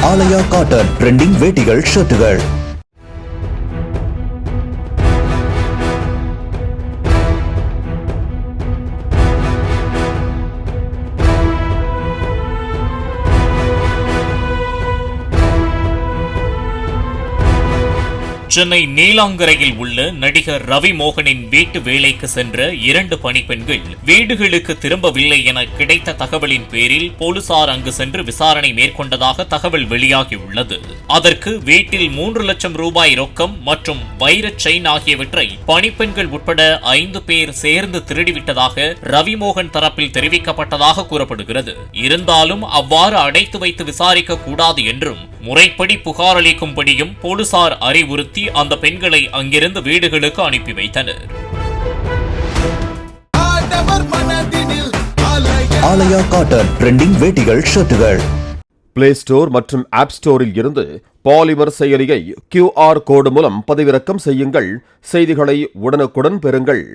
ஆலயா cotton trending வேட்டிகள் ஷர்ட்டுகள். Chennai நீலாங்கரையில் உள்ள நடிகர் ரவி மோகனின் வீட்டு வேலைக்கு சென்ற 2 பணிப்பெண்கள் வீடுகளுக்கு திரும்பவில்லை என கிடைத்த தகவலின் பேரில் போலீசார் அங்கு சென்று விசாரணை மேற்கொண்டதாக தகவல் வெளியாகியுள்ளது. அதற்கு வீட்டில் 3 லட்சம் ரூபாய் ரொக்கம் மற்றும் வைரச் செயின் ஆகியவற்றை பணிப்பெண்கள் உட்பட 5 பேர் சேர்ந்து திருடிவிட்டதாக ரவி மோகன் தரப்பில் தெரிவிக்கப்பட்டதாக கூறப்படுகிறது. இருந்தாலும் அவ்வாறு அடைத்து வைத்து விசாரிக்க கூடாது என்றும் முறைப்படி புகார் அளிக்கும்படியும் போலீசார் அறிவுறுத்தி அந்த பெண்களை அங்கிருந்து வீடுகளுக்கு அனுப்பி வைத்தனர். ஆலயா காட்டன் ட்ரெண்டிங் வேட்டிகள் ஷர்ட்டுகள். பிளே ஸ்டோர் மற்றும் ஆப் ஸ்டோரில் இருந்து பாலிமர் செயலியை QR கோடு மூலம் பதிவிறக்கம் செய்யுங்கள். செய்திகளை உடனுக்குடன் பெறுங்கள்.